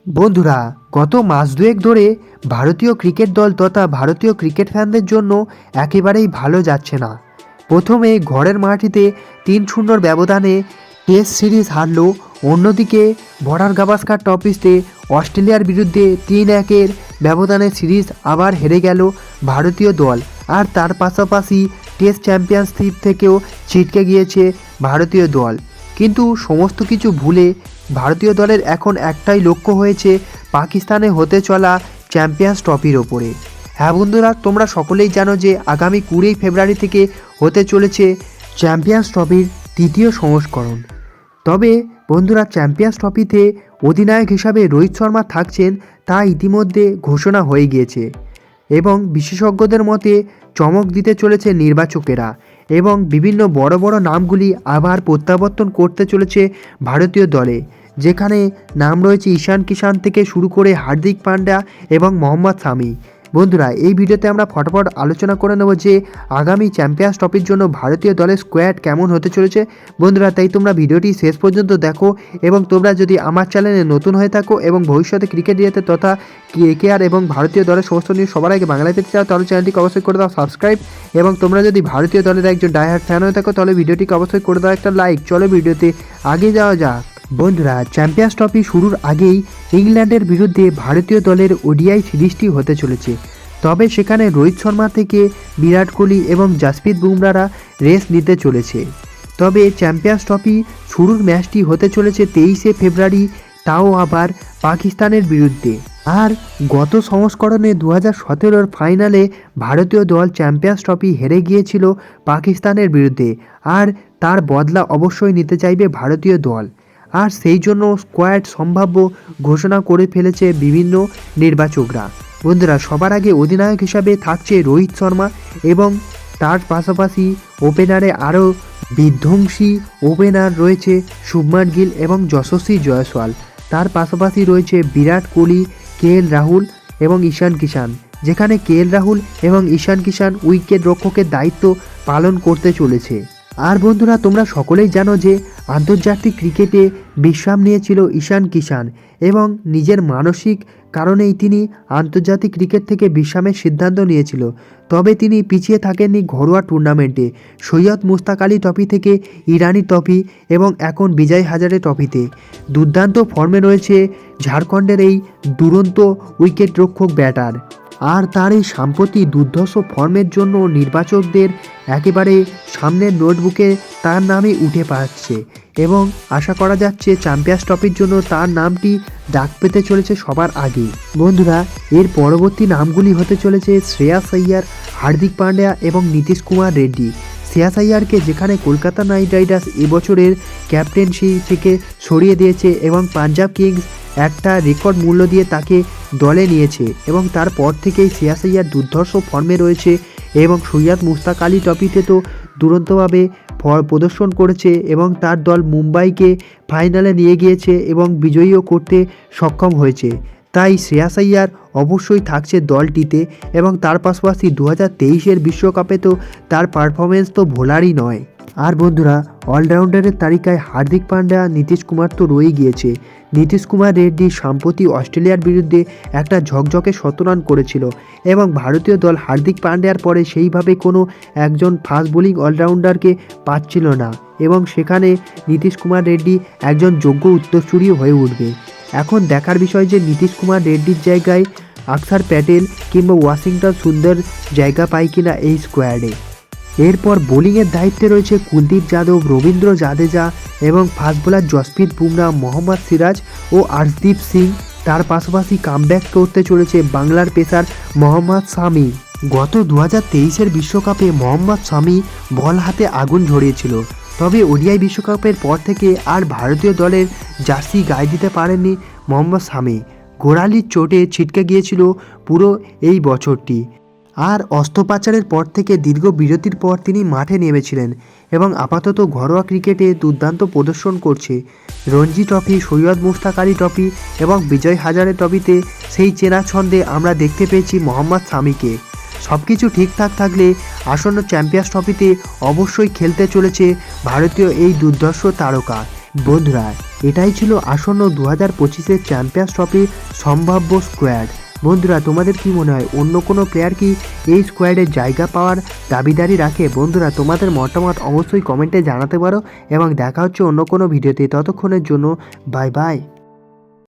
বন্ধুরা, গত মাস দুয়েক ধরে ভারতীয় ক্রিকেট দল তথা ভারতীয় ক্রিকেট ফ্যানদের জন্য একেবারেই ভালো যাচ্ছে না। প্রথমে ঘরের মাটিতে ৩-০ ব্যবধানে টেস্ট সিরিজ হারলেও অন্যদিকে বর্ডার গাভাস্কার ট্রফিতে অস্ট্রেলিয়ার বিরুদ্ধে ৩-১ ব্যবধানে সিরিজ আবার হেরে গেল ভারতীয় দল। আর তার পাশাপাশি টেস্ট চ্যাম্পিয়নশিপ থেকেও ছিটকে গিয়েছে ভারতীয় দল। কিন্তু সমস্ত কিছু ভুলে ভারতীয় দলের এখন একটাই লক্ষ্য হয়েছে পাকিস্তানে হতে চলা চ্যাম্পিয়ন্স ট্রফির ওপরে। হ্যাঁ বন্ধুরা, তোমরা সকলেই জানো যে আগামী ২০ ফেব্রুয়ারি থেকে হতে চলেছে চ্যাম্পিয়ন্স ট্রফির তৃতীয় সংস্করণ। তবে বন্ধুরা, চ্যাম্পিয়ন্স ট্রফিতে অধিনায়ক হিসাবে রোহিত শর্মা থাকছেন তা ইতিমধ্যে ঘোষণা হয়ে গিয়েছে এবং বিশেষজ্ঞদের মতে চমক দিতে চলেছে নির্বাচকেরা এবং বিভিন্ন বড় বড় নামগুলি আবার প্রত্যাবর্তন করতে চলেছে ভারতীয় দলে, যেখানে নাম রয়েছে ঈশান কিষান থেকে শুরু করে হার্দিক পান্ডিয়া এবং মোহাম্মদ শামি। বন্ধুরা, এই ভিডিওতে আমরা ফটাফট আলোচনা করে নেব যে আগামী চ্যাম্পিয়ন্স ট্রফির জন্য ভারতীয় দলের স্কোয়াড কেমন হতে চলেছে। বন্ধুরা, তাই তোমরা ভিডিওটি শেষ পর্যন্ত দেখো এবং তোমরা যদি আমার চ্যানেলে নতুন হয়ে থাকো এবং ভবিষ্যতে ক্রিকেট রিলেতে তথা কেকেআর এবং ভারতীয় দলের সমস্ত নিউজ সবার আগে বাংলায় পেতে চাও তাহলে চ্যানেলটিকে অবশ্যই করে দাও সাবস্ক্রাইব, এবং তোমরা যদি ভারতীয় দলের একজন ডাইহার্ড ফ্যান হয়ে থাকো তাহলে ভিডিওটিকে অবশ্যই করে দাও একটা লাইক। চলো ভিডিওতে আগে যাওয়া যাক। বন্ধুরা, চ্যাম্পিয়ন্স ট্রফি শুরুর আগেই ইংল্যান্ডের বিরুদ্ধে ভারতীয় দলের ওডিআই সিরিজটি হতে চলেছে। তবে সেখানে রোহিত শর্মা থেকে বিরাট কোহলি এবং জাসপ্রীত বুমরারা রেস্ট নিতে চলেছে। তবে চ্যাম্পিয়ন্স ট্রফি শুরুর ম্যাচটি হতে চলেছে 23শে ফেব্রুয়ারি, তাও আবার পাকিস্তানের বিরুদ্ধে। আর গত সংস্করণে 2017-র ফাইনালে ভারতীয় দল চ্যাম্পিয়ন্স ট্রফি হেরে গিয়েছিল পাকিস্তানের বিরুদ্ধে, আর তার বদলা অবশ্যই নিতে চাইবে ভারতীয় দল। আর সেই জন্য স্কোয়াড সম্ভাব্য ঘোষণা করে ফেলেছে বিভিন্ন নির্বাচকরা। বন্ধুরা, সবার আগে অধিনায়ক হিসাবে থাকছে রোহিত শর্মা এবং তার পাশাপাশি ওপেনারে আরও বিধ্বংসী ওপেনার রয়েছে শুভমান গিল এবং যশস্বী জয়সওয়াল। তার পাশাপাশি রয়েছে বিরাট কোহলি, কেএল রাহুল এবং ঈশান কিষান, যেখানে কেএল রাহুল এবং ঈশান কিষান উইকেট রক্ষকের দায়িত্ব পালন করতে চলেছে। আর বন্ধুরা, তোমরা সকলেই জানো যে আন্তর্জাতিক ক্রিকেটে বিশ্রাম নিয়েছিল ঈশান কিষান এবং নিজের মানসিক কারণেই তিনি আন্তর্জাতিক ক্রিকেট থেকে বিশ্রামের সিদ্ধান্ত নিয়েছিল। তবে তিনি পিছিয়ে থাকেননি ঘরোয়া টুর্নামেন্টে, সৈয়দ মুশতাক আলী ট্রফি থেকে ইরানি ট্রফি এবং এখন বিজয় হাজারে ট্রফিতে দুর্দান্ত ফর্মে রয়েছে ঝাড়খণ্ডের এই দুরন্ত উইকেট রক্ষক ব্যাটার। আর তার এই সাম্প্রতি দুর্ধর্ষ ফর্মের জন্য নির্বাচকদের একেবারে সামনের নোটবুকে তার নামই উঠে পাচ্ছে এবং আশা করা যাচ্ছে চ্যাম্পিয়ন্স ট্রফির জন্য তার নামটি ডাক পেতে চলেছে সবার আগে। বন্ধুরা, এর পরবর্তী নামগুলি হতে চলেছে শ্রেয়াস আইয়ার, হার্দিক পান্ডিয়া এবং নীতিশ কুমার রেড্ডি। শ্রেয়াস আইয়ারকে যেখানে কলকাতা নাইট রাইডার্স এবছরের ক্যাপ্টেন্সি থেকে সরিয়ে দিয়েছে এবং পাঞ্জাব কিংস একটা রেকর্ড মূল্য দিয়ে তাকে দলে নিয়েছে এবং তারপর থেকেই শ্রেয়াস আইয়ার দুর্ধর্ষ ফর্মে রয়েছে এবং সৈয়দ মুশতাক আলী ট্রফিতে তো দুরন্তভাবে প্রদর্শন করেছে এবং তার দল মুম্বাইকে ফাইনালে নিয়ে গিয়েছে এবং বিজয়ীও করতে সক্ষম হয়েছে। তাই শ্রেয়াস আইয়ার অবশ্যই থাকছে দলটিতে এবং তার পাশাপাশি 2023-এর বিশ্বকাপে তো তার পারফরমেন্স তো ভোলারই নয়। আর বন্ধুরা, অলরাউন্ডারের তালিকায় হার্দিক পান্ডিয়া, নীতিশ কুমার তো রয়ে গিয়েছে। নীতিশ কুমার রেড্ডি সম্প্রতি অস্ট্রেলিয়ার বিরুদ্ধে একটা ঝকঝকে শতরান করেছিল এবং ভারতীয় দল হার্দিক পান্ডিয়ার পরে সেইভাবে কোনো একজন ফাস্ট বোলিং অলরাউন্ডারকে পাচ্ছিল না এবং সেখানে নীতিশ কুমার রেড্ডি একজন যোগ্য উত্তরসূরিও হয়ে উঠবে। এখন দেখার বিষয় যে নীতিশ কুমার রেড্ডির জায়গায় অক্ষর প্যাটেল কিংবা ওয়াশিংটন সুন্দর জায়গা পায় কিনা এই স্কোয়াডে। এরপর বোলিংয়ের দায়িত্বে রয়েছে কুলদীপ যাদব, রবীন্দ্র জাদেজা এবং ফাস্ট বোলার জসপ্রীত বুমরা, মোহাম্মদ সিরাজ ও আর্শদীপ সিং। তার পাশাপাশি কামব্যাক করতে চলেছে বাংলার পেসার মোহাম্মদ শামি। গত 2023-এর বিশ্বকাপে মোহাম্মদ শামি বল হাতে আগুন ঝরিয়েছিল, তবে ওডিআই বিশ্বকাপের পর থেকে আর ভারতীয় দলের জার্সি গায়ে দিতে পারেননি মোহাম্মদ শামি। গোড়ালির চোটে ছিটকে গিয়েছিল পুরো এই বছরটি। আর অস্ত্রোপচারের পর থেকে দীর্ঘ বিরতির পর তিনি মাঠে নেমেছিলেন এবং আপাতত ঘরোয়া ক্রিকেটে দুর্দান্ত প্রদর্শন করছে। রঞ্জি ট্রফি, সৈয়দ মুশতাক আলী ট্রফি এবং বিজয় হাজারে ট্রফিতে সেই চেনা ছন্দে আমরা দেখতে পেয়েছি মোহাম্মদ শামিকে। সব কিছু ঠিকঠাক থাকলে আসন্ন চ্যাম্পিয়ন্স ট্রফিতে অবশ্যই খেলতে চলেছে ভারতীয় এই দুর্ধর্ষ তারকা বন্ধুরা, এটাই ছিল আসন্ন 2025-এর চ্যাম্পিয়ন্স ট্রফির সম্ভাব্য স্কোয়াড। বন্ধুরা, তোমাদের কি মনে হয় অন্য কোনো প্লেয়ার কি এই স্কোয়াডে জায়গা পাওয়ার দাবিদারি রাখে? বন্ধুরা, তোমাদের মতামত অবশ্যই কমেন্টে জানাতে পারো এবং দেখা হচ্ছে অন্য কোনো ভিডিওতে। ততক্ষণের জন্য বাই বাই।